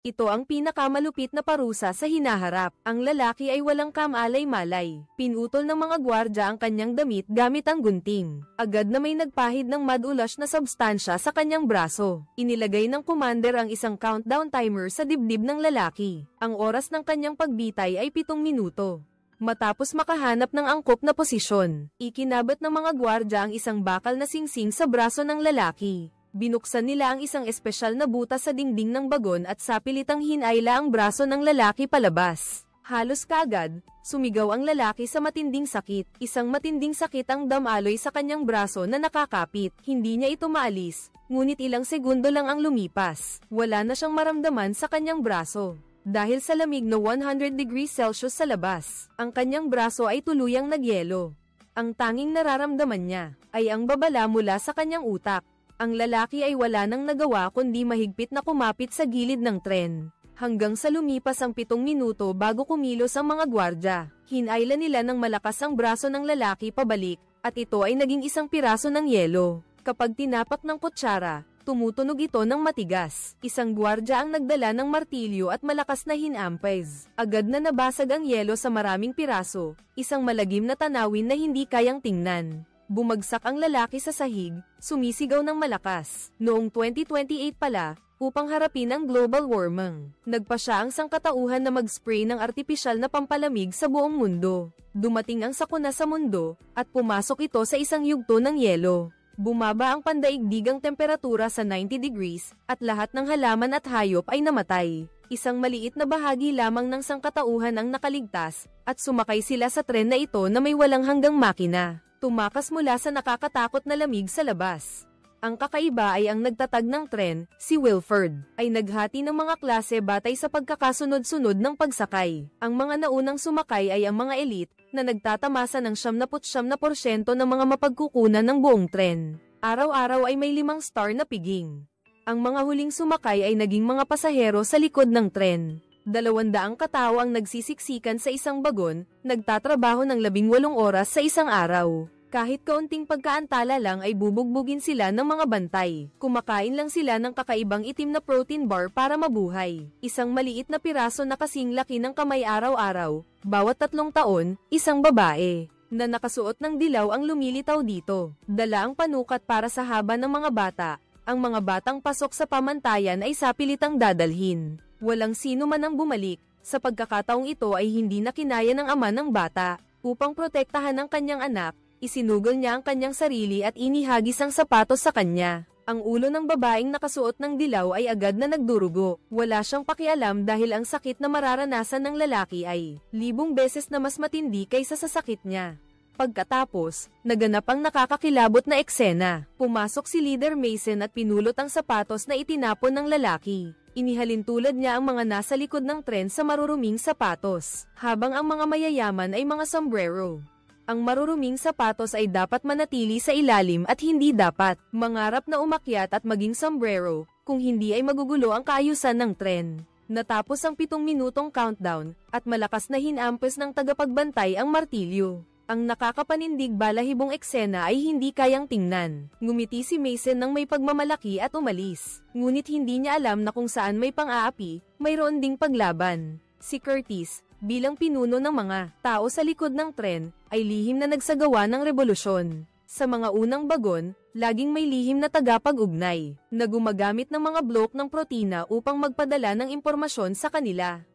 Ito ang pinakamalupit na parusa sa hinaharap. Ang lalaki ay walang kamalay-malay. Pinutol ng mga gwardya ang kanyang damit gamit ang gunting. Agad na may nagpahid ng mad-ulash na substansya sa kanyang braso. Inilagay ng commander ang isang countdown timer sa dibdib ng lalaki. Ang oras ng kanyang pagbitay ay 7 minuto. Matapos makahanap ng angkop na posisyon, ikinabat ng mga gwardya ang isang bakal na singsing sa braso ng lalaki. Binuksan nila ang isang espesyal na butas sa dingding ng bagon at sapilitang hinayla ang braso ng lalaki palabas. Halos kaagad, sumigaw ang lalaki sa matinding sakit. Isang matinding sakit ang damaloy sa kanyang braso na nakakapit. Hindi niya ito maalis, ngunit ilang segundo lang ang lumipas. Wala na siyang maramdaman sa kanyang braso. Dahil sa lamig na 100 degrees Celsius sa labas, ang kanyang braso ay tuluyang nagyelo. Ang tanging nararamdaman niya ay ang babala mula sa kanyang utak. Ang lalaki ay wala nang nagawa kundi mahigpit na kumapit sa gilid ng tren. Hanggang sa lumipas ang 7 minuto bago kumilos ang mga gwardya. Hinayla nila ng malakas ang braso ng lalaki pabalik, at ito ay naging isang piraso ng yelo. Kapag tinapak ng kutsara, tumutunog ito ng matigas. Isang gwardya ang nagdala ng martilyo at malakas na hinampez. Agad na nabasag ang yelo sa maraming piraso, isang malagim na tanawin na hindi kayang tingnan. Bumagsak ang lalaki sa sahig, sumisigaw ng malakas. Noong 2028 pala, upang harapin ang global warming, nagpa siya ang sangkatauhan na mag-spray ng artipisyal na pampalamig sa buong mundo. Dumating ang sakuna sa mundo, at pumasok ito sa isang yugto ng yelo. Bumaba ang pandaigdigang temperatura sa 90 degrees, at lahat ng halaman at hayop ay namatay. Isang maliit na bahagi lamang ng sangkatauhan ang nakaligtas, at sumakay sila sa tren na ito na may walang hanggang makina. Tumakas mula sa nakakatakot na lamig sa labas. Ang kakaiba ay ang nagtatag ng tren, si Wilford, ay naghati ng mga klase batay sa pagkakasunod-sunod ng pagsakay. Ang mga naunang sumakay ay ang mga elite, na nagtatamasa ng 79% ng mga mapagkukunan ng buong tren. Araw-araw ay may 5 star na piging. Ang mga huling sumakay ay naging mga pasahero sa likod ng tren. 200 katao ang nagsisiksikan sa isang bagon, nagtatrabaho ng 18 oras sa isang araw. Kahit kaunting pagkaantala lang ay bubugbugin sila ng mga bantay. Kumakain lang sila ng kakaibang itim na protein bar para mabuhay. Isang maliit na piraso na kasing laki ng kamay araw-araw, bawat 3 taon, isang babae, na nakasuot ng dilaw ang lumilitaw dito. Dala ang panukat para sa haba ng mga bata. Ang mga batang pasok sa pamantayan ay sapilitang dadalhin. Walang sino man ang bumalik. Sa pagkakataong ito ay hindi na kinaya ng ama ng bata. Upang protektahan ang kanyang anak, isinugol niya ang kanyang sarili at inihagis ang sapatos sa kanya. Ang ulo ng babaeng nakasuot ng dilaw ay agad na nagdurugo. Wala siyang pakialam dahil ang sakit na mararanasan ng lalaki ay 1000 beses na mas matindi kaysa sa sakit niya. Pagkatapos, naganap ang nakakakilabot na eksena. Pumasok si Leader Mason at pinulot ang sapatos na itinapon ng lalaki. Inihalin tulad niya ang mga nasa likod ng tren sa maruruming sapatos, habang ang mga mayayaman ay mga sombrero. Ang maruruming sapatos ay dapat manatili sa ilalim at hindi dapat mangarap na umakyat at maging sombrero, kung hindi ay magugulo ang kaayusan ng tren. Natapos ang 7 minutong countdown, at malakas na hinampes ng tagapagbantay ang martilyo. Ang nakakapanindig balahibong eksena ay hindi kayang tingnan. Ngumiti si Mason ng may pagmamalaki at umalis. Ngunit hindi niya alam na kung saan may pang-aapi, mayroon ding paglaban. Si Curtis, bilang pinuno ng mga tao sa likod ng tren, ay lihim na nagsagawa ng rebolusyon. Sa mga unang bagon, laging may lihim na tagapag-ugnay, na gumagamit ng mga blok ng protina upang magpadala ng impormasyon sa kanila.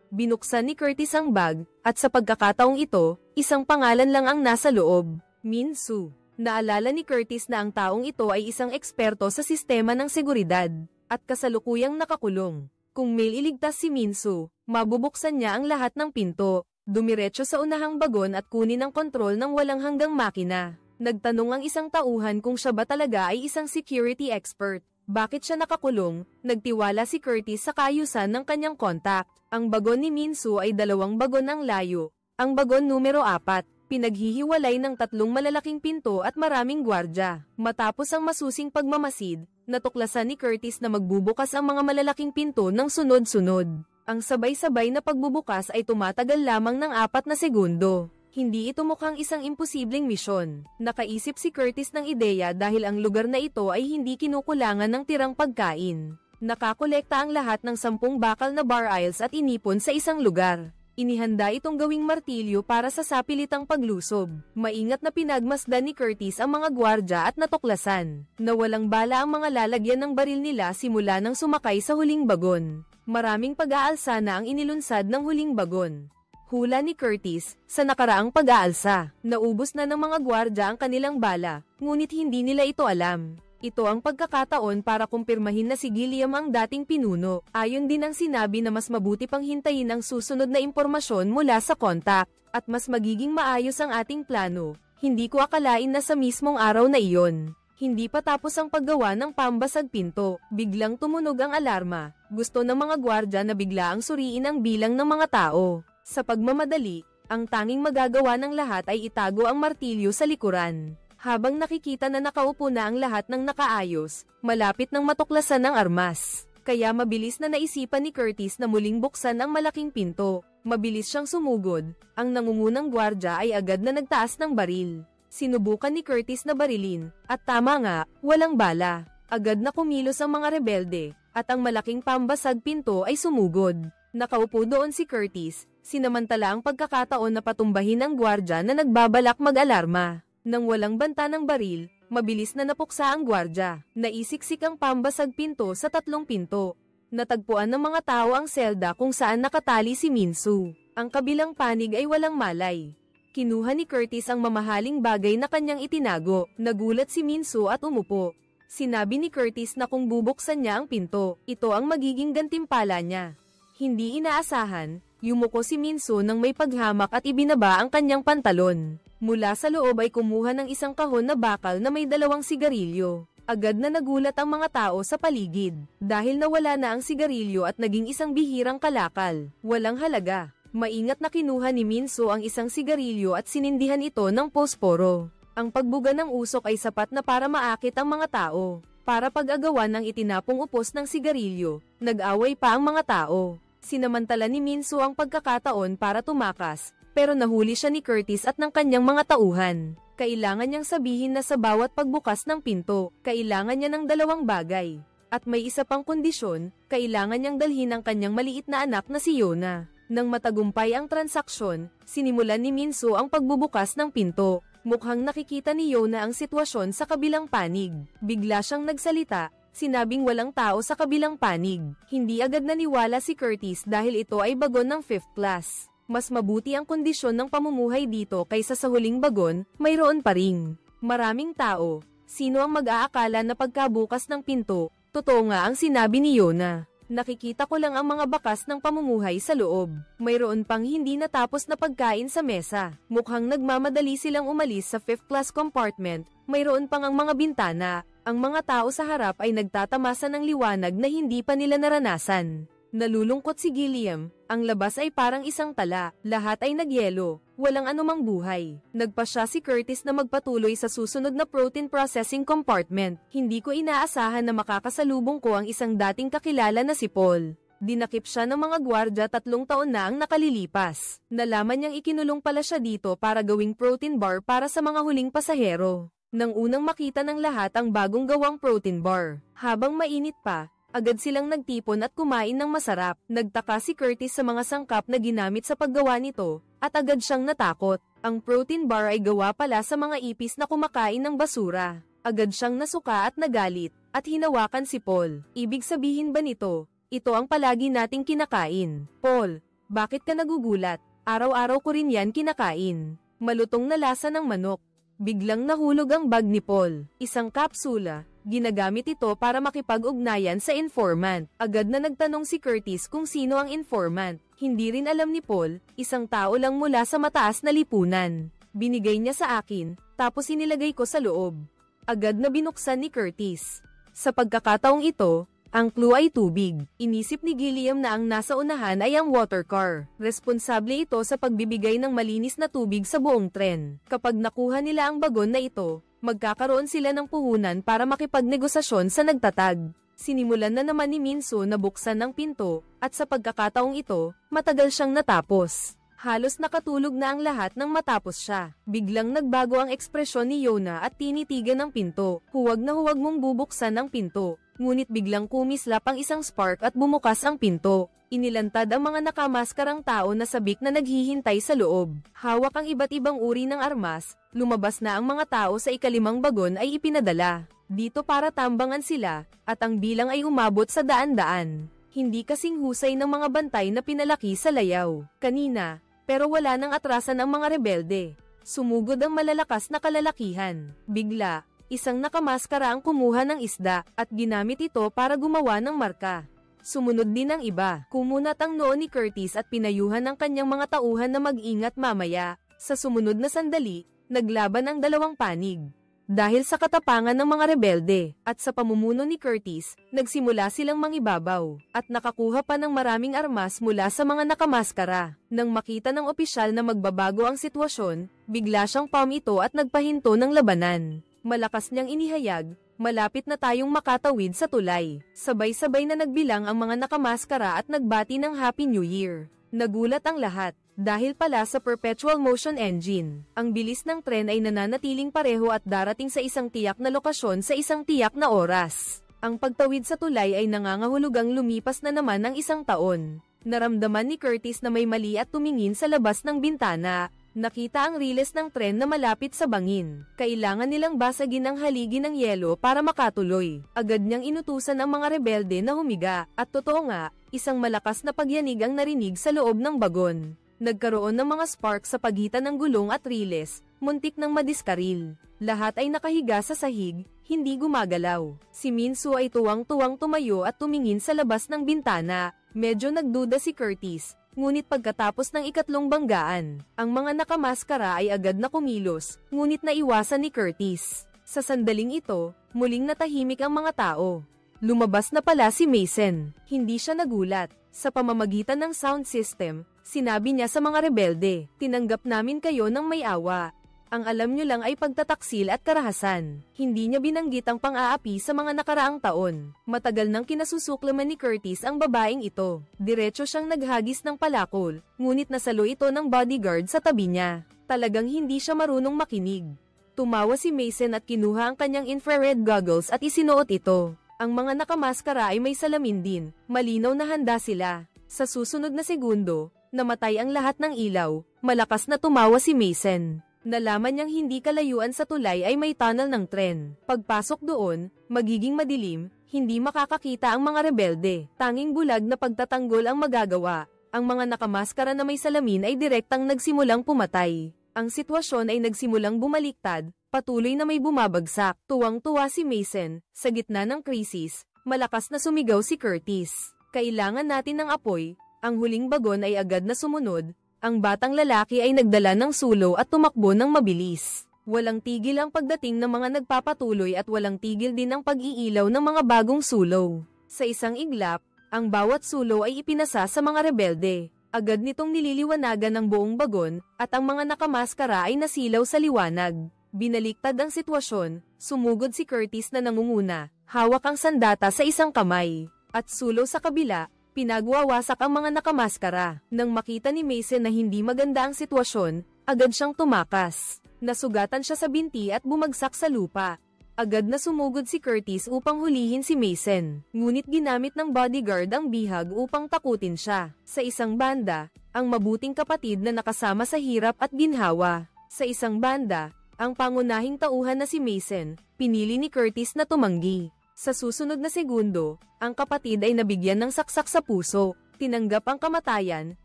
Binuksan ni Curtis ang bag, at sa pagkakataong ito, isang pangalan lang ang nasa loob, Min Su. Naalala ni Curtis na ang taong ito ay isang eksperto sa sistema ng seguridad, at kasalukuyang nakakulong. Kung may iligtas si Min Su, mabubuksan niya ang lahat ng pinto, dumiretso sa unahang bagon at kunin ang kontrol ng walang hanggang makina. Nagtanong ang isang tauhan kung siya ba talaga ay isang security expert. Bakit siya nakakulong? Nagtiwala si Curtis sa kaayusan ng kanyang kontak. Ang bagon ni Min Su ay 2 bagon ang layo. Ang bagon numero 4, pinaghihiwalay ng 3 malalaking pinto at maraming gwardya. Matapos ang masusing pagmamasid, natuklasan ni Curtis na magbubukas ang mga malalaking pinto ng sunod-sunod. Ang sabay-sabay na pagbubukas ay tumatagal lamang ng 4 na segundo. Hindi ito mukhang isang imposibleng misyon. Nakaisip si Curtis ng ideya dahil ang lugar na ito ay hindi kinukulangan ng tirang pagkain. Nakakolekta ang lahat ng 10 bakal na barils at inipon sa isang lugar. Inihanda itong gawing martilyo para sa sapilitang paglusob. Maingat na pinagmasdan ni Curtis ang mga gwardya at natuklasan na walang bala ang mga lalagyan ng baril nila simula nang sumakay sa huling bagon. Maraming pag-aalsa na ang inilunsad ng huling bagon. Hula ni Curtis, sa nakaraang pag-aalsa, naubos na ng mga gwardya ang kanilang bala, ngunit hindi nila ito alam. Ito ang pagkakataon para kumpirmahin na si Gilliam ang dating pinuno. Ayon din ang sinabi na mas mabuti pang hintayin ang susunod na impormasyon mula sa contact, at mas magiging maayos ang ating plano. Hindi ko akalain na sa mismong araw na iyon. Hindi pa tapos ang paggawa ng pambasag pinto, biglang tumunog ang alarma. Gusto ng mga gwardya na bigla ang suriin ang bilang ng mga tao. Sa pagmamadali, ang tanging magagawa ng lahat ay itago ang martilyo sa likuran. Habang nakikita na nakaupo na ang lahat ng nakaayos, malapit nang matuklasan ng armas. Kaya mabilis na naisipan ni Curtis na muling buksan ang malaking pinto. Mabilis siyang sumugod. Ang nangungunang gwardya ay agad na nagtaas ng baril. Sinubukan ni Curtis na barilin, at tama nga, walang bala. Agad na kumilos ang mga rebelde, at ang malaking pambasag pinto ay sumugod. Nakaupo doon si Curtis, sinamantala ang pagkakataon na patumbahin ang gwardya na nagbabalak mag-alarma. Nang walang banta ng baril, mabilis na napuksa ang gwardya. Naisiksik ang pambasag pinto sa 3 pinto. Natagpuan ng mga tao ang selda kung saan nakatali si Minsu. Ang kabilang panig ay walang malay. Kinuha ni Curtis ang mamahaling bagay na kanyang itinago. Nagulat si Minsu at umupo. Sinabi ni Curtis na kung bubuksan niya ang pinto, ito ang magiging gantimpala niya. Hindi inaasahan, yumuko si Minsu nang may paghamak at ibinaba ang kanyang pantalon. Mula sa loob ay kumuha ng isang kahon na bakal na may 2 sigarilyo. Agad na nagulat ang mga tao sa paligid, dahil nawala na ang sigarilyo at naging isang bihirang kalakal. Walang halaga. Maingat na kinuha ni Minsu ang isang sigarilyo at sinindihan ito ng posporo. Ang pagbuga ng usok ay sapat na para maakit ang mga tao. Para pag-agawan ng itinapong upos ng sigarilyo, nag-away pa ang mga tao. Sinamantala ni Minsu ang pagkakataon para tumakas, pero nahuli siya ni Curtis at ng kanyang mga tauhan. Kailangan niyang sabihin na sa bawat pagbukas ng pinto, kailangan niya ng 2 bagay. At may isa pang kondisyon, kailangan niyang dalhin ang kanyang maliit na anak na si Yona. Nang matagumpay ang transaksyon, sinimulan ni Minsu ang pagbubukas ng pinto. Mukhang nakikita ni Yona ang sitwasyon sa kabilang panig. Bigla siyang nagsalita, sinabing walang tao sa kabilang panig. Hindi agad naniwala si Curtis dahil ito ay bagon ng 5th class. Mas mabuti ang kondisyon ng pamumuhay dito kaysa sa huling bagon, mayroon pa ring maraming tao. Sino ang mag-aakala na pagkabukas ng pinto, totoo nga ang sinabi ni Yona. Nakikita ko lang ang mga bakas ng pamumuhay sa loob. Mayroon pang hindi natapos na pagkain sa mesa. Mukhang nagmamadali silang umalis sa 5th class compartment. Mayroon pang ang mga bintana. Ang mga tao sa harap ay nagtatamasa ng liwanag na hindi pa nila naranasan. Nalulungkot si Gilliam, ang labas ay parang isang tala, lahat ay nagyelo, walang anumang buhay. Nagpasya si Curtis na magpatuloy sa susunod na protein processing compartment. Hindi ko inaasahan na makakasalubong ko ang isang dating kakilala na si Paul. Dinakip siya ng mga gwardya 3 taon na ang nakalilipas. Nalaman niyang ikinulong pala siya dito para gawing protein bar para sa mga huling pasahero. Nang unang makita ng lahat ang bagong gawang protein bar, habang mainit pa, agad silang nagtipon at kumain ng masarap. Nagtaka si Curtis sa mga sangkap na ginamit sa paggawa nito, at agad siyang natakot. Ang protein bar ay gawa pala sa mga ipis na kumakain ng basura. Agad siyang nasuka at nagalit, at hinawakan si Paul. Ibig sabihin ba nito, ito ang palagi nating kinakain? Paul, bakit ka nagugulat? Araw-araw ko rin yan kinakain. Malutong na lasa ng manok. Biglang nahulog ang bag ni Paul. Isang kapsula. Ginagamit ito para makipag-ugnayan sa informant. Agad na nagtanong si Curtis kung sino ang informant. Hindi rin alam ni Paul, isang tao lang mula sa mataas na lipunan. Binigay niya sa akin, tapos inilagay ko sa loob. Agad na binuksan ni Curtis. Sa pagkakataong ito, ang clue ay tubig. Inisip ni Gilliam na ang nasa unahan ay ang water car. Responsable ito sa pagbibigay ng malinis na tubig sa buong tren. Kapag nakuha nila ang bagon na ito, magkakaroon sila ng puhunan para makipagnegosasyon sa nagtatag. Sinimulan na naman ni Minsu na buksan ang pinto, at sa pagkakataong ito, matagal siyang natapos. Halos nakatulog na ang lahat nang matapos siya. Biglang nagbago ang ekspresyon ni Yona at tinitigan ang pinto. Huwag na huwag mong bubuksan ang pinto. ngunit biglang kumislap ang isang spark at bumukas ang pinto. Inilantad ang mga nakamaskarang tao na sabik na naghihintay sa loob. Hawak ang iba't ibang uri ng armas, lumabas na ang mga tao sa ikalimang bagon ay ipinadala dito para tambangan sila, at ang bilang ay umabot sa daan-daan. Hindi kasing husay ng mga bantay na pinalaki sa layaw kanina, pero wala nang atrasan ang mga rebelde. Sumugod ang malalakas na kalalakihan. Bigla, isang nakamaskara ang kumuha ng isda, at ginamit ito para gumawa ng marka. Sumunod din ang iba. Kumunat ang noo ni Curtis at pinayuhan ng kanyang mga tauhan na mag-ingat mamaya. Sa sumunod na sandali, naglaban ang dalawang panig. Dahil sa katapangan ng mga rebelde, at sa pamumuno ni Curtis, nagsimula silang mangibabaw, at nakakuha pa ng maraming armas mula sa mga nakamaskara. Nang makita ng opisyal na magbabago ang sitwasyon, bigla siyang ito at nagpahinto ng labanan. Malakas niyang inihayag, malapit na tayong makatawid sa tulay. Sabay-sabay na nagbilang ang mga nakamaskara at nagbati ng Happy New Year. Nagulat ang lahat, dahil pala sa Perpetual Motion Engine, ang bilis ng tren ay nananatiling pareho at darating sa isang tiyak na lokasyon sa isang tiyak na oras. Ang pagtawid sa tulay ay nangangahulugang lumipas na naman ng isang taon. Naramdaman ni Curtis na may mali at tumingin sa labas ng bintana. Nakita ang riles ng tren na malapit sa bangin. Kailangan nilang basagin ang haligi ng yelo para makatuloy. Agad niyang inutusan ang mga rebelde na humiga, at totoo nga, isang malakas na pagyanig ang narinig sa loob ng bagon. Nagkaroon ng mga spark sa pagitan ng gulong at riles, muntik ng madiskaril. Lahat ay nakahiga sa sahig, hindi gumagalaw. Si Minsu ay tuwang-tuwang tumayo at tumingin sa labas ng bintana. Medyo nagduda si Curtis. Ngunit pagkatapos ng ikatlong banggaan, ang mga nakamaskara ay agad na kumilos, ngunit naiwasan ni Curtis. Sa sandaling ito, muling natahimik ang mga tao. Lumabas na pala si Mason. Hindi siya nagulat. Sa pamamagitan ng sound system, sinabi niya sa mga rebelde, "Tinanggap namin kayo ng may awa. Ang alam nyo lang ay pagtataksil at karahasan." Hindi niya binanggit ang pang-aapi sa mga nakaraang taon. Matagal nang kinasusuklaman ni Curtis ang babaeng ito. Diretso siyang naghagis ng palakol, ngunit nasalo ito ng bodyguard sa tabi niya. Talagang hindi siya marunong makinig. Tumawa si Mason at kinuha ang kanyang infrared goggles at isinuot ito. Ang mga nakamaskara ay may salamin din, malinaw na handa sila. Sa susunod na segundo, namatay ang lahat ng ilaw. Malakas na tumawa si Mason. Nalaman niyang hindi kalayuan sa tulay ay may tunnel ng tren. Pagpasok doon, magiging madilim, hindi makakakita ang mga rebelde. Tanging bulag na pagtatanggol ang magagawa. Ang mga nakamaskara na may salamin ay direktang nagsimulang pumatay. Ang sitwasyon ay nagsimulang bumaliktad, patuloy na may bumabagsak. Tuwang-tuwa si Mason. Sa gitna ng krisis, malakas na sumigaw si Curtis. "Kailangan natin ng apoy." Ang huling bagon ay agad na sumunod. Ang batang lalaki ay nagdala ng sulo at tumakbo ng mabilis. Walang tigil ang pagdating ng mga nagpapatuloy at walang tigil din ang pag-iilaw ng mga bagong sulo. Sa isang iglap, ang bawat sulo ay ipinasa sa mga rebelde. Agad nitong nililiwanagan ng buong bagon, at ang mga nakamaskara ay nasilaw sa liwanag. Binaliktad ang sitwasyon, sumugod si Curtis na nangunguna, hawak ang sandata sa isang kamay, at sulo sa kabila. Pinagwawasak ang mga nakamaskara. Nang makita ni Mason na hindi maganda ang sitwasyon, agad siyang tumakas. Nasugatan siya sa binti at bumagsak sa lupa. Agad na sumugod si Curtis upang hulihin si Mason. Ngunit ginamit ng bodyguard ang bihag upang takutin siya. Sa isang banda, ang mabuting kapatid na nakasama sa hirap at ginhawa. Sa isang banda, ang pangunahing tauhan na si Mason, pinili ni Curtis na tumanggi. Sa susunod na segundo, ang kapatid ay nabigyan ng saksak sa puso. Tinanggap ang kamatayan,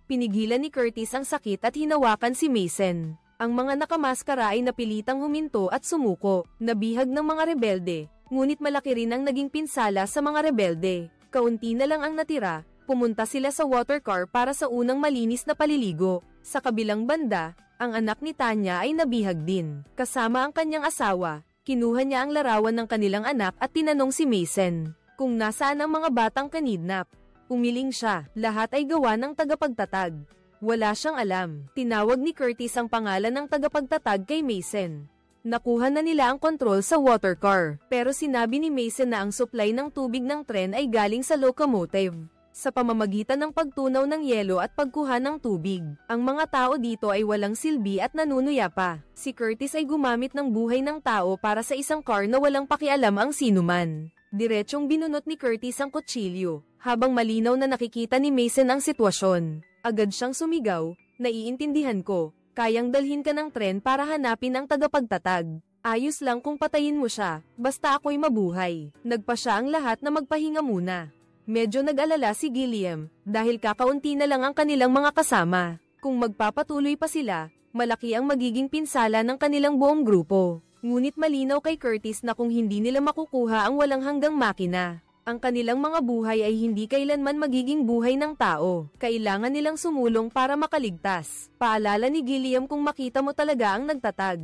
pinigilan ni Curtis ang sakit at hinawakan si Mason. Ang mga nakamaskara ay napilitang huminto at sumuko. Nabihag ng mga rebelde, ngunit malaki rin ang naging pinsala sa mga rebelde. Kaunti na lang ang natira, pumunta sila sa water car para sa unang malinis na paliligo. Sa kabilang banda, ang anak ni Tanya ay nabihag din. Kasama ang kanyang asawa. Kinuha niya ang larawan ng kanilang anak at tinanong si Mason kung nasaan ang mga batang kanidnap. Umiling siya, lahat ay gawa ng tagapagtatag. Wala siyang alam. Tinawag ni Curtis ang pangalan ng tagapagtatag kay Mason. Nakuha na nila ang kontrol sa water car, pero sinabi ni Mason na ang supply ng tubig ng tren ay galing sa locomotive. Sa pamamagitan ng pagtunaw ng yelo at pagkuha ng tubig, ang mga tao dito ay walang silbi at nanunuya pa. Si Curtis ay gumamit ng buhay ng tao para sa isang car na walang pakialam ang sinuman. Diretsong binunot ni Curtis ang kutsilyo, habang malinaw na nakikita ni Mason ang sitwasyon. Agad siyang sumigaw, "Naiintindihan ko, kayang dalhin ka ng tren para hanapin ang tagapagtatag. Ayos lang kung patayin mo siya, basta ako'y mabuhay." Nagpa siya ang lahat na magpahinga muna. Medyo nag-alala si Gilliam, dahil kakaunti na lang ang kanilang mga kasama. Kung magpapatuloy pa sila, malaki ang magiging pinsala ng kanilang buong grupo. Ngunit malinaw kay Curtis na kung hindi nila makukuha ang walang hanggang makina, ang kanilang mga buhay ay hindi kailanman magiging buhay ng tao. Kailangan nilang sumulong para makaligtas. Paalala ni Gilliam, kung makita mo talaga ang nagtatag,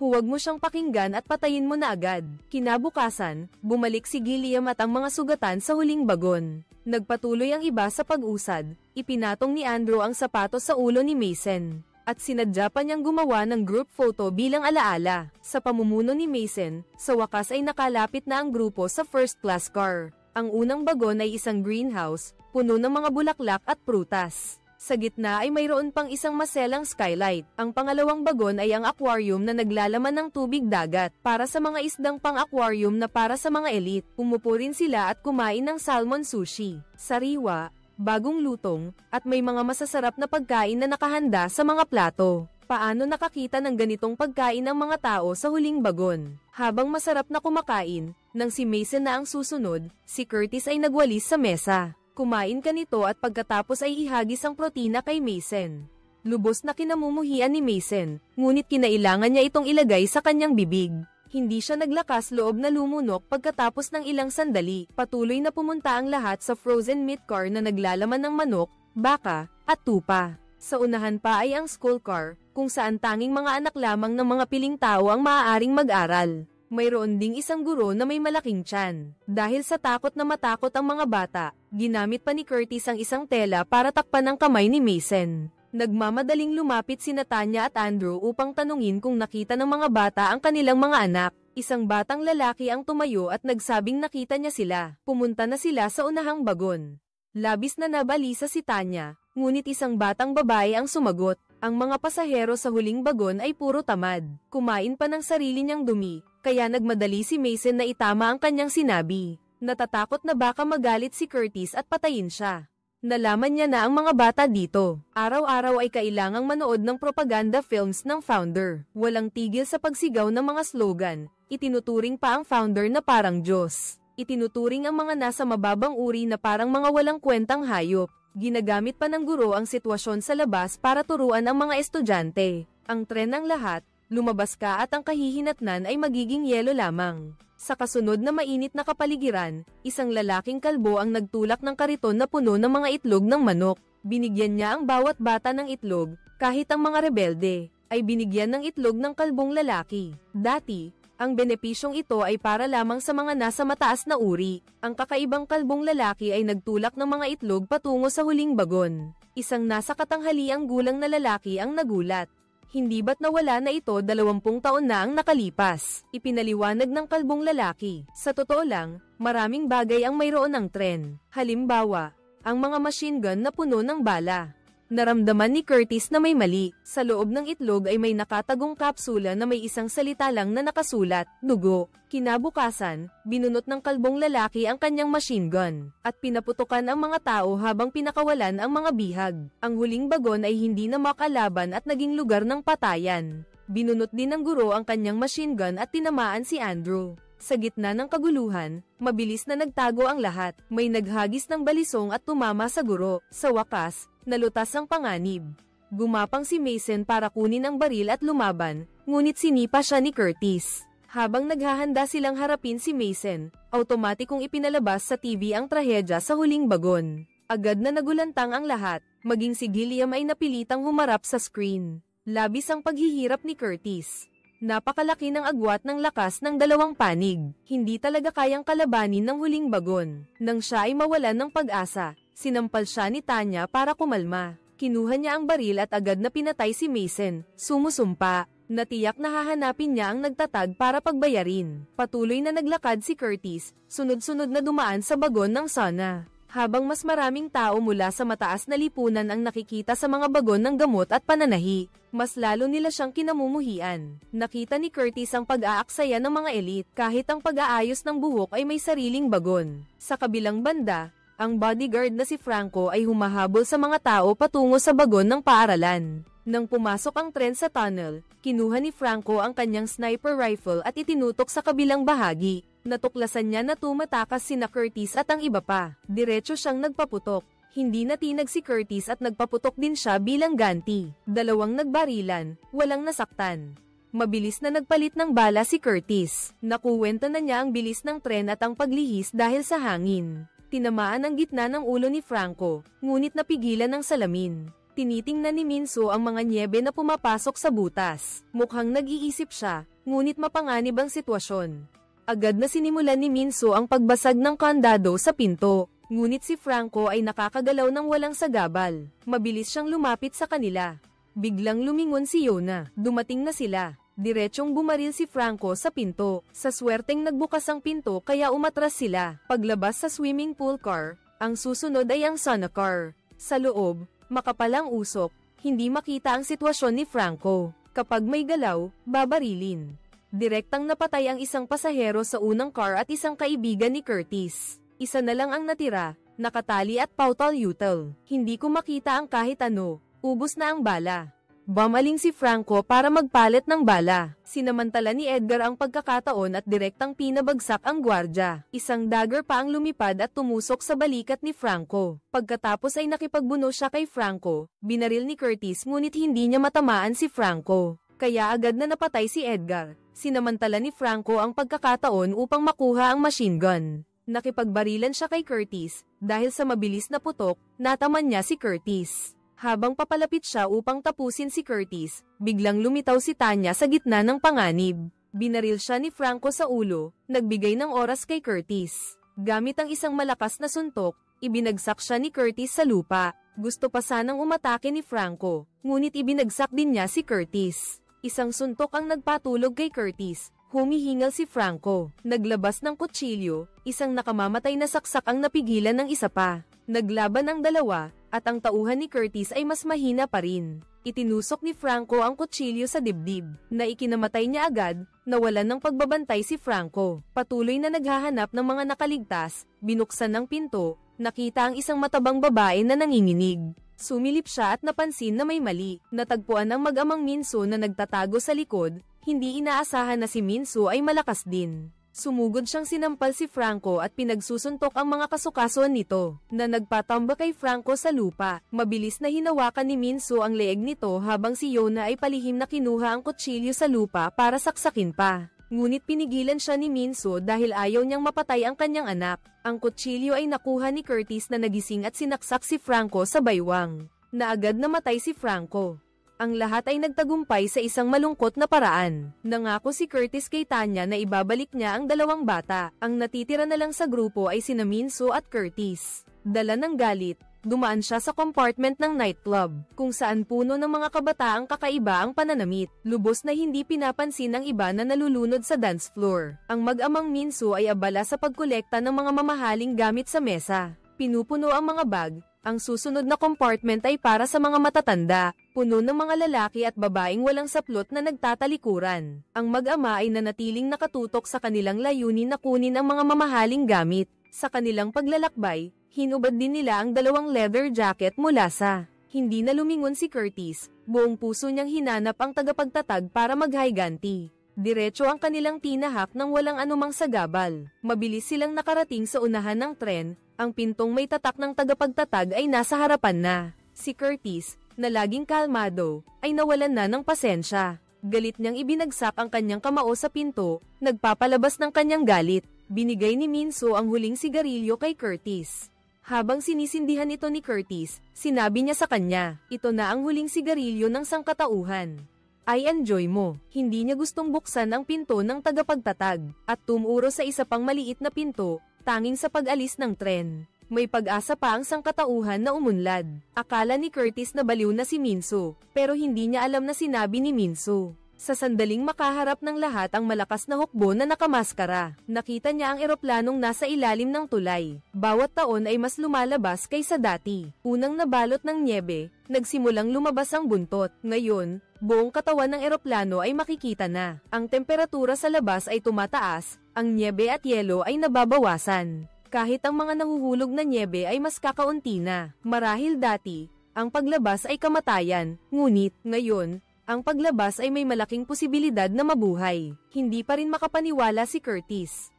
huwag mo siyang pakinggan at patayin mo na agad. Kinabukasan, bumalik si Gilliam at ang mga sugatan sa huling bagon. Nagpatuloy ang iba sa pag-usad, ipinatong ni Andrew ang sapatos sa ulo ni Mason, at sinadya pa niyang gumawa ng group photo bilang alaala. Sa pamumuno ni Mason, sa wakas ay nakalapit na ang grupo sa first class car. Ang unang bagon ay isang greenhouse, puno ng mga bulaklak at prutas. Sa gitna ay mayroon pang isang maselang skylight. Ang pangalawang bagon ay ang aquarium na naglalaman ng tubig dagat, para sa mga isdang pang-aquarium na para sa mga elite. Umupo rin sila at kumain ng salmon sushi, sariwa, bagong lutong, at may mga masasarap na pagkain na nakahanda sa mga plato. Paano nakakita ng ganitong pagkain ang mga tao sa huling bagon? Habang masarap na kumakain, nang si Mason na ang susunod, si Curtis ay nagwalis sa mesa. Kumain ka nito at pagkatapos ay ihagis ang protina kay Mason. Lubos na kinamumuhian ni Mason, ngunit kinailangan niya itong ilagay sa kanyang bibig. Hindi siya naglakas loob na lumunok pagkatapos ng ilang sandali. Patuloy na pumunta ang lahat sa frozen meat car na naglalaman ng manok, baka, at tupa. Sa unahan pa ay ang school car, kung saan tanging mga anak lamang ng mga piling tao ang maaaring mag-aral. Mayroon ding isang guro na may malaking tiyan. Dahil sa takot na matakot ang mga bata, ginamit pa ni Curtis ang isang tela para takpan ang kamay ni Mason. Nagmamadaling lumapit sina Tanya at Andrew upang tanungin kung nakita ng mga bata ang kanilang mga anak. Isang batang lalaki ang tumayo at nagsabing nakita niya sila. Pumunta na sila sa unahang bagon. Labis na nabalisa si Tanya, ngunit isang batang babae ang sumagot. Ang mga pasahero sa huling bagon ay puro tamad. Kumain pa ng sarili niyang dumi, kaya nagmadali si Mason na itama ang kanyang sinabi. Natatakot na baka magalit si Curtis at patayin siya. Nalaman niya na ang mga bata dito, araw-araw ay kailangang manood ng propaganda films ng founder. Walang tigil sa pagsigaw ng mga slogan. Itinuturing pa ang founder na parang Diyos. Itinuturing ang mga nasa mababang uri na parang mga walang kwentang hayop. Ginagamit pa ng guro ang sitwasyon sa labas para turuan ang mga estudyante. Ang tren ng lahat, lumabas ka at ang kahihinatnan ay magiging yelo lamang. Sa kasunod na mainit na kapaligiran, isang lalaking kalbo ang nagtulak ng kariton na puno ng mga itlog ng manok. Binigyan niya ang bawat bata ng itlog, kahit ang mga rebelde, ay binigyan ng itlog ng kalbong lalaki. Dati, ang benepisyong ito ay para lamang sa mga nasa mataas na uri. Ang kakaibang kalbong lalaki ay nagtulak ng mga itlog patungo sa huling bagon. Isang nasa katanghaliang gulang na lalaki ang nagulat. Hindi ba't nawala na ito 20 taon na ang nakalipas? Ipinaliwanag ng kalbong lalaki. Sa totoo lang, maraming bagay ang mayroon ng tren. Halimbawa, ang mga machine gun na puno ng bala. Naramdaman ni Curtis na may mali. Sa loob ng itlog ay may nakatagong kapsula na may isang salita lang na nakasulat, dugo. Kinabukasan, binunot ng kalbong lalaki ang kanyang machine gun, at pinaputukan ang mga tao habang pinakawalan ang mga bihag. Ang huling bagon ay hindi na makalaban at naging lugar ng patayan. Binunot din ng guro ang kanyang machine gun at tinamaan si Andrew. Sa gitna ng kaguluhan, mabilis na nagtago ang lahat. May naghagis ng balisong at tumama sa guro. Sa wakas, nalutas ang panganib. Gumapang si Mason para kunin ang baril at lumaban, ngunit sinipa siya ni Curtis. Habang naghahanda silang harapin si Mason, automatikong ipinalabas sa TV ang trahedya sa huling bagon. Agad na nagulantang ang lahat, maging si Gilliam ay napilitang humarap sa screen. Labis ang paghihirap ni Curtis. Napakalaki ng agwat ng lakas ng dalawang panig. Hindi talaga kayang kalabanin ng huling bagon. Nang siya ay mawalan ng pag-asa, sinampal siya ni Tanya para kumalma. Kinuha niya ang baril at agad na pinatay si Mason, sumusumpa. Natiyak na hahanapin niya ang nagtatag para pagbayarin. Patuloy na naglakad si Curtis, sunod-sunod na dumaan sa bagon ng sauna. Habang mas maraming tao mula sa mataas na lipunan ang nakikita sa mga bagon ng gamot at pananahi, mas lalo nila siyang kinamumuhian. Nakita ni Curtis ang pag-aaksaya ng mga elite kahit ang pag-aayos ng buhok ay may sariling bagon. Sa kabilang banda, ang bodyguard na si Franco ay humahabol sa mga tao patungo sa bagon ng paaralan. Nang pumasok ang tren sa tunnel, kinuha ni Franco ang kanyang sniper rifle at itinutok sa kabilang bahagi. Natuklasan niya na tumatakas sina Curtis at ang iba pa. Diretso siyang nagpaputok. Hindi natinag si Curtis at nagpaputok din siya bilang ganti. Dalawang nagbarilan, walang nasaktan. Mabilis na nagpalit ng bala si Curtis. Nakuwento na niya ang bilis ng tren at ang paglihis dahil sa hangin. Tinamaan ang gitna ng ulo ni Franco, ngunit napigilan ng salamin. Tinitingnan ni Minso ang mga nyebe na pumapasok sa butas. Mukhang nag-iisip siya, ngunit mapanganib ang sitwasyon. Agad na sinimulan ni Minso ang pagbasag ng kandado sa pinto, ngunit si Franco ay nakakagalaw ng walang sagabal. Mabilis siyang lumapit sa kanila. Biglang lumingon si Yona. Dumating na sila. Diretsyong bumaril si Franco sa pinto. Sa swerteng nagbukas ang pinto kaya umatras sila. Paglabas sa swimming pool car, ang susunod ay ang sauna car. Sa loob, makapalang usok, hindi makita ang sitwasyon ni Franco. Kapag may galaw, babarilin. Direktang napatay ang isang pasahero sa unang car at isang kaibigan ni Curtis. Isa na lang ang natira, nakatali at pautal-utal. Hindi ko makita ang kahit ano, ubos na ang bala. Bumaling si Franco para magpalit ng bala. Sinamantala ni Edgar ang pagkakataon at direktang pinabagsak ang gwardya. Isang dagger pa ang lumipad at tumusok sa balikat ni Franco. Pagkatapos ay nakipagbuno siya kay Franco, binaril ni Curtis ngunit hindi niya matamaan si Franco. Kaya agad na napatay si Edgar. Sinamantala ni Franco ang pagkakataon upang makuha ang machine gun. Nakipagbarilan siya kay Curtis, dahil sa mabilis na putok, nataman niya si Curtis. Habang papalapit siya upang tapusin si Curtis, biglang lumitaw si Tanya sa gitna ng panganib. Binaril siya ni Franco sa ulo, nagbigay ng oras kay Curtis. Gamit ang isang malakas na suntok, ibinagsak siya ni Curtis sa lupa. Gusto pa sanang umatake ni Franco, ngunit ibinagsak din niya si Curtis. Isang suntok ang nagpatulog kay Curtis. Humihingal si Franco. Naglabas ng kutsilyo, isang nakamamatay na saksak ang napigilan ng isa pa. Naglaban ang dalawa, at ang tauhan ni Curtis ay mas mahina pa rin. Itinusok ni Franco ang kutsilyo sa dibdib, na ikinamatay niya agad, nawalan ng pagbabantay si Franco. Patuloy na naghahanap ng mga nakaligtas, binuksan ng pinto, nakita ang isang matabang babae na nanginginig. Sumilip siya at napansin na may mali. Natagpuan ang mag-amang Minso na nagtatago sa likod, hindi inaasahan na si Minso ay malakas din. Sumugod siyang sinampal si Franco at pinagsusuntok ang mga kasukasuan nito, na nagpatamba kay Franco sa lupa. Mabilis na hinawakan ni Minso ang leeg nito habang si Yona ay palihim na kinuha ang kutsilyo sa lupa para saksakin pa. Ngunit pinigilan siya ni Minso dahil ayaw niyang mapatay ang kanyang anak. Ang kutsilyo ay nakuha ni Curtis na nagising at sinaksak si Franco sa baywang, na agad namatay si Franco. Ang lahat ay nagtagumpay sa isang malungkot na paraan. Nangako si Curtis kay Tanya na ibabalik niya ang dalawang bata. Ang natitira na lang sa grupo ay sina Minso at Curtis. Dala ng galit, dumaan siya sa compartment ng nightclub, kung saan puno ng mga kabataang kakaiba ang pananamit. Lubos na hindi pinapansin ng iba na nalulunod sa dance floor. Ang mag-amang Minso ay abala sa pagkolekta ng mga mamahaling gamit sa mesa. Pinupuno ang mga bag. Ang susunod na compartment ay para sa mga matatanda, puno ng mga lalaki at babaeng walang saplot na nagtatalikuran. Ang mag-ama ay nanatiling nakatutok sa kanilang layunin na kunin ang mga mamahaling gamit. Sa kanilang paglalakbay, hinubad din nila ang dalawang leather jacket mula sa. Hindi na lumingon si Curtis, buong puso niyang hinanap ang tagapagtatag para maghayganti. Diretso ang kanilang tinahak ng walang anumang sagabal. Mabilis silang nakarating sa unahan ng tren. Ang pintong may tatak ng tagapagtatag ay nasa harapan na. Si Curtis, na laging kalmado, ay nawalan na ng pasensya. Galit niyang ibinagsak ang kanyang kamao sa pinto, nagpapalabas ng kanyang galit. Binigay ni Minso ang huling sigarilyo kay Curtis. Habang sinisindihan ito ni Curtis, sinabi niya sa kanya, ito na ang huling sigarilyo ng sangkatauhan. I enjoy mo. Hindi niya gustong buksan ang pinto ng tagapagtatag, at tumuro sa isa pang maliit na pinto, tanging sa pag-alis ng tren. May pag-asa pa ang sangkatauhan na umunlad. Akala ni Curtis na baliw na si Minso, pero hindi niya alam na sinabi ni Minso. Sa sandaling makaharap ng lahat ang malakas na hukbo na nakamaskara, nakita niya ang eroplanong nasa ilalim ng tulay. Bawat taon ay mas lumalabas kaysa dati. Unang nabalot ng nyebe, nagsimulang lumabas ang buntot. Ngayon, buong katawan ng eroplano ay makikita na. Ang temperatura sa labas ay tumataas, ang nyebe at yelo ay nababawasan. Kahit ang mga nahuhulog na nyebe ay mas kakaunti na. Marahil dati, ang paglabas ay kamatayan, ngunit, ngayon, ang paglabas ay may malaking posibilidad na mabuhay. Hindi pa rin makapaniwala si Curtis.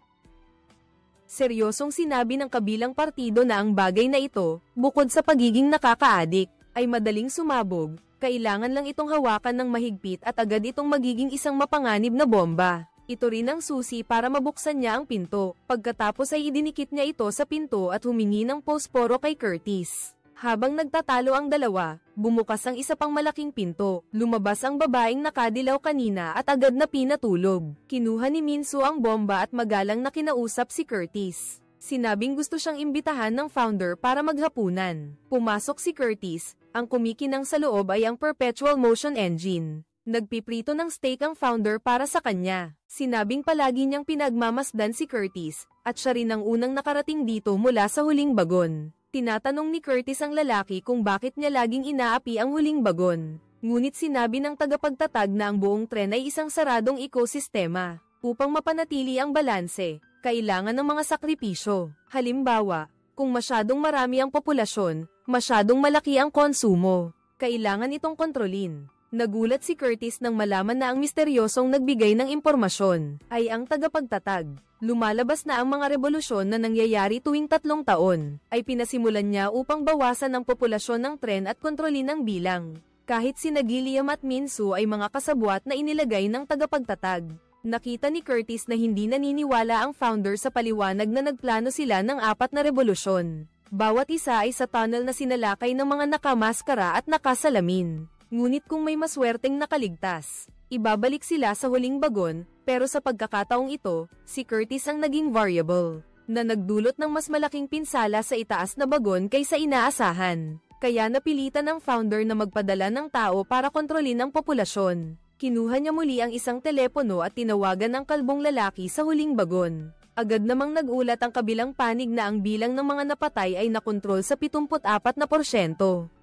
Seryosong sinabi ng kabilang partido na ang bagay na ito, bukod sa pagiging nakakaadik, ay madaling sumabog. Kailangan lang itong hawakan ng mahigpit at agad itong magiging isang mapanganib na bomba. Ito rin ang susi para mabuksan niya ang pinto. Pagkatapos ay idinikit niya ito sa pinto at humingi ng posporo kay Curtis. Habang nagtatalo ang dalawa, bumukas ang isa pang malaking pinto. Lumabas ang babaeng nakadilaw kanina at agad na pinatulog. Kinuha ni Minso ang bomba at magalang na kinausap si Curtis. Sinabing gusto siyang imbitahan ng founder para maghapunan. Pumasok si Curtis, ang kumikinang sa loob ay ang Perpetual Motion Engine. Nagpiprito ng steak ang founder para sa kanya. Sinabing palagi niyang pinagmamasdan si Curtis, at siya rin ang unang nakarating dito mula sa huling bagon. Tinatanong ni Curtis ang lalaki kung bakit niya laging inaapi ang huling bagon. Ngunit sinabi ng tagapagtatag na ang buong tren ay isang saradong ekosistema. Upang mapanatili ang balanse, kailangan ng mga sakripisyo. Halimbawa, kung masyadong marami ang populasyon, masyadong malaki ang konsumo. Kailangan itong kontrolin. Nagulat si Curtis nang malaman na ang misteryosong nagbigay ng impormasyon ay ang tagapagtatag. Lumalabas na ang mga revolusyon na nangyayari tuwing 3 taon, ay pinasimulan niya upang bawasan ang populasyon ng tren at kontrolin ang bilang. Kahit sina Gilliam at Minso ay mga kasabwat na inilagay ng tagapagtatag. Nakita ni Curtis na hindi naniniwala ang founder sa paliwanag na nagplano sila ng 4 na revolusyon. Bawat isa ay sa tunnel na sinalakay ng mga nakamaskara at nakasalamin. Ngunit kung may maswerteng nakaligtas, ibabalik sila sa huling bagon, pero sa pagkakataong ito, si Curtis ang naging variable, na nagdulot ng mas malaking pinsala sa itaas na bagon kaysa inaasahan. Kaya napilitan ng founder na magpadala ng tao para kontrolin ang populasyon. Kinuha niya muli ang isang telepono at tinawagan ang kalbong lalaki sa huling bagon. Agad namang nagulat ang kabilang panig na ang bilang ng mga napatay ay nakontrol sa 74%.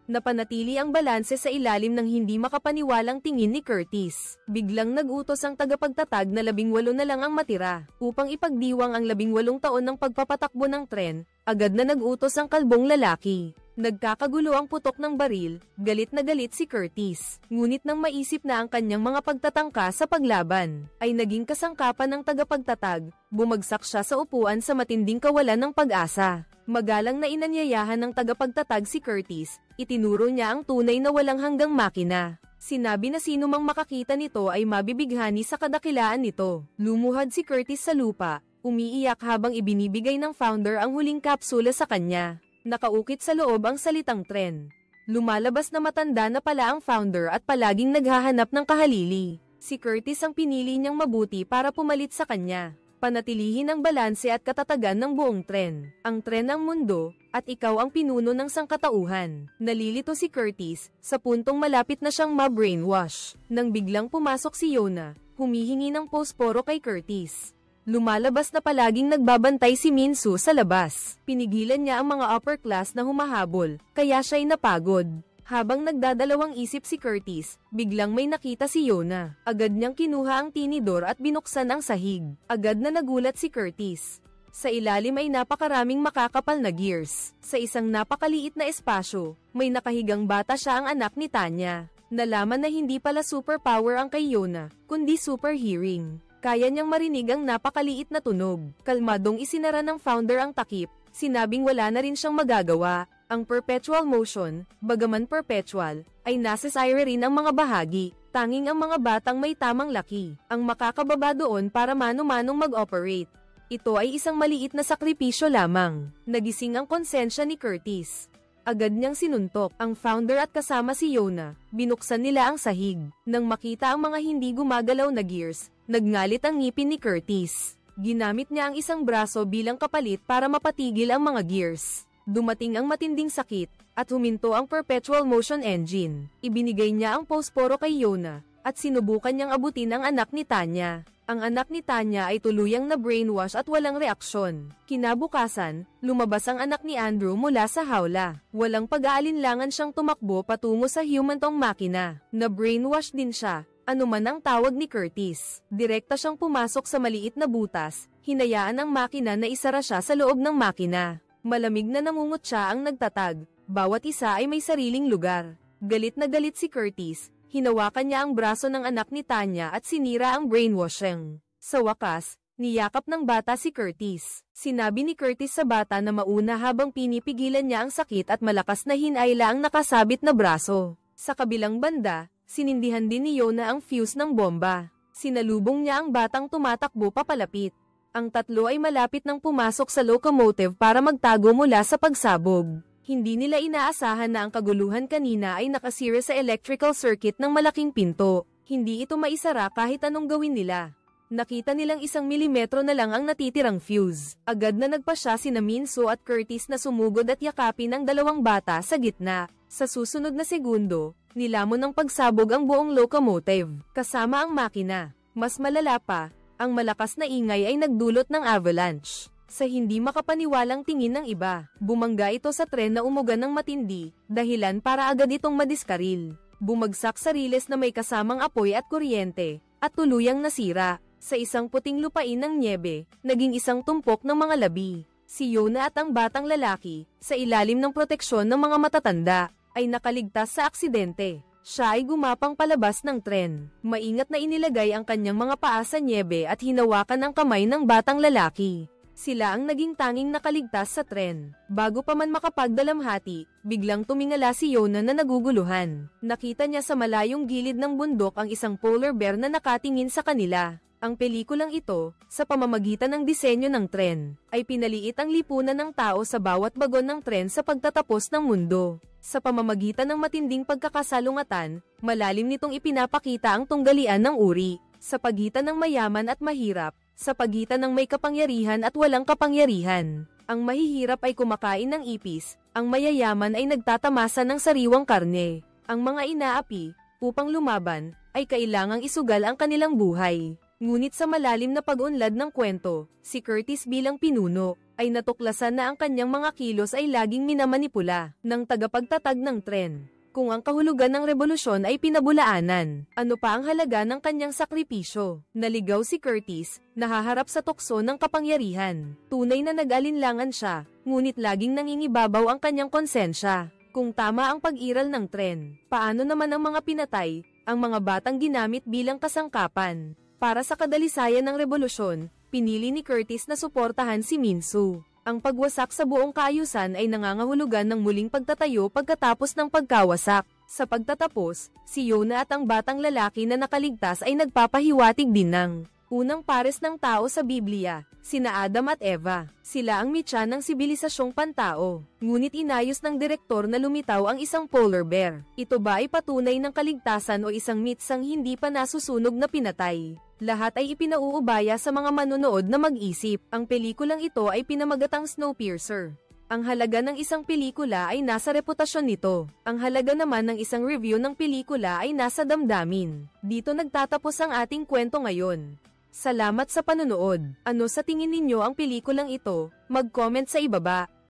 Napanatili ang balanse sa ilalim ng hindi makapaniwalang tingin ni Curtis. Biglang nag-utos ang tagapagtatag na 18 na lang ang matira. Upang ipagdiwang ang 18 taon ng pagpapatakbo ng tren, agad na nag-utos ang kalbong lalaki. Nagkakagulo ang putok ng baril, galit na galit si Curtis. Ngunit nang maisip na ang kanyang mga pagtatangka sa paglaban, ay naging kasangkapan ng tagapagtatag, bumagsak siya sa upuan sa matinding kawalan ng pag-asa. Magalang na inanyayahan ng tagapagtatag si Curtis, itinuro niya ang tunay na walang hanggang makina. Sinabi na sino mang makakita nito ay mabibighani sa kadakilaan nito. Lumuhad si Curtis sa lupa, umiiyak habang ibinibigay ng founder ang huling kapsula sa kanya. Nakaukit sa loob ang salitang tren. Lumalabas na matanda na pala ang founder at palaging naghahanap ng kahalili. Si Curtis ang pinili niyang mabuti para pumalit sa kanya. Panatilihin ang balanse at katatagan ng buong tren. Ang tren ang mundo, at ikaw ang pinuno ng sangkatauhan. Nalilito si Curtis, sa puntong malapit na siyang ma-brainwash. Nang biglang pumasok si Yona, humihingi ng posporo kay Curtis. Lumalabas na palaging nagbabantay si Minso sa labas. Pinigilan niya ang mga upper class na humahabol, kaya siya'y napagod. Habang nagdadalawang isip si Curtis, biglang may nakita si Yona. Agad niyang kinuha ang tinidor at binuksan ang sahig. Agad na nagulat si Curtis. Sa ilalim ay napakaraming makakapal na gears. Sa isang napakaliit na espasyo, may nakahigang bata siya ang anak ni Tanya. Nalaman na hindi pala superpower ang kay Yona, kundi super hearing. Kaya niyang marinig ang napakaliit na tunog. Kalmadong isinara ng founder ang takip, sinabing wala na rin siyang magagawa. Ang perpetual motion, bagaman perpetual, ay nasa sire rin ang mga bahagi. Tanging ang mga batang may tamang laki ang makakababa doon para mano-manong mag-operate. Ito ay isang maliit na sakripisyo lamang. Nagising ang konsensya ni Curtis. Agad niyang sinuntok ang founder at kasama si Yona. Binuksan nila ang sahig. Nang makita ang mga hindi gumagalaw na gears, nagngalit ang ngipin ni Curtis. Ginamit niya ang isang braso bilang kapalit para mapatigil ang mga gears. Dumating ang matinding sakit, at huminto ang perpetual motion engine. Ibinigay niya ang posporo kay Yona, at sinubukan niyang abutin ang anak ni Tanya. Ang anak ni Tanya ay tuluyang na brainwash at walang reaksyon. Kinabukasan, lumabas ang anak ni Andrew mula sa hawla. Walang pag-aalinlangan siyang tumakbo patungo sa humantong makina. Na brainwash din siya, anuman ang tawag ni Curtis. Direkta siyang pumasok sa maliit na butas, hinayaan ang makina na isara siya sa loob ng makina. Malamig na nangungot siya ang nagtatag, bawat isa ay may sariling lugar. Galit na galit si Curtis. Hinawakan niya ang braso ng anak ni Tanya at sinira ang brainwashing. Sa wakas, niyakap ng bata si Curtis. Sinabi ni Curtis sa bata na mauna habang pinipigilan niya ang sakit at malakas na hinayla ang nakasabit na braso. Sa kabilang banda, sinindihan din ni Yona ang fuse ng bomba. Sinalubong niya ang batang tumatakbo papalapit. Ang tatlo ay malapit nang pumasok sa locomotive para magtago mula sa pagsabog. Hindi nila inaasahan na ang kaguluhan kanina ay nakasira sa electrical circuit ng malaking pinto. Hindi ito maisara kahit anong gawin nila. Nakita nilang 1 milimetro na lang ang natitirang fuse. Agad na nagpasya sina Minso at Curtis na sumugod at yakapin ang dalawang bata sa gitna. Sa susunod na segundo, nilamon ng pagsabog ang buong locomotive, kasama ang makina. Mas malala pa, ang malakas na ingay ay nagdulot ng avalanche. Sa hindi makapaniwalang tingin ng iba, bumangga ito sa tren na umuga ng matindi, dahilan para agad itong madiskaril. Bumagsak sa riles na may kasamang apoy at kuryente, at tuluyang nasira. Sa isang puting lupain ng nyebe, naging isang tumpok ng mga labi. Si Yona at ang batang lalaki, sa ilalim ng proteksyon ng mga matatanda, ay nakaligtas sa aksidente. Siya ay gumapang palabas ng tren. Maingat na inilagay ang kanyang mga paa sa nyebe at hinawakan ang kamay ng batang lalaki. Sila ang naging tanging nakaligtas sa tren. Bago pa man makapagdalamhati, biglang tumingala si Yona na naguguluhan. Nakita niya sa malayong gilid ng bundok ang isang polar bear na nakatingin sa kanila. Ang pelikulang ito, sa pamamagitan ng disenyo ng tren, ay pinaliit ang lipunan ng tao sa bawat bagon ng tren sa pagtatapos ng mundo. Sa pamamagitan ng matinding pagkakasalungatan, malalim nitong ipinapakita ang tunggalian ng uri, sa pagitan ng mayaman at mahirap, sa pagitan ng may kapangyarihan at walang kapangyarihan. Ang mahihirap ay kumakain ng ipis, ang mayayaman ay nagtatamasa ng sariwang karne. Ang mga inaapi, upang lumaban, ay kailangang isugal ang kanilang buhay. Ngunit sa malalim na pag-unlad ng kwento, si Curtis bilang pinuno, ay natuklasan na ang kanyang mga kilos ay laging minamanipula ng tagapagtatag ng tren. Kung ang kahulugan ng revolusyon ay pinabulaanan, ano pa ang halaga ng kanyang sakripisyo? Naligaw si Curtis, nahaharap sa tukso ng kapangyarihan. Tunay na nag-alinlangan siya, ngunit laging nangingibabaw ang kanyang konsensya. Kung tama ang pag-iral ng tren, paano naman ang mga pinatay, ang mga batang ginamit bilang kasangkapan? Para sa kadalisayan ng revolusyon, pinili ni Curtis na suportahan si Minso. Ang pagwasak sa buong kaayusan ay nangangahulugan ng muling pagtatayo pagkatapos ng pagkawasak. Sa pagtatapos, si Yona at ang batang lalaki na nakaligtas ay nagpapahiwatig din ng unang pares ng tao sa Biblia, sina Adam at Eva. Sila ang mitya ng sibilisasyong pantao. Ngunit inayos ng direktor na lumitaw ang isang polar bear. Ito ba ay patunay ng kaligtasan o isang mitsang hindi pa nasusunog na pinatay? Lahat ay ipinauubaya sa mga manonood na mag-isip. Ang pelikulang ito ay pinamagatang Snowpiercer. Ang halaga ng isang pelikula ay nasa reputasyon nito. Ang halaga naman ng isang review ng pelikula ay nasa damdamin. Dito nagtatapos ang ating kwento ngayon. Salamat sa panonood. Ano sa tingin ninyo ang pelikulang ito? Mag-comment sa ibaba.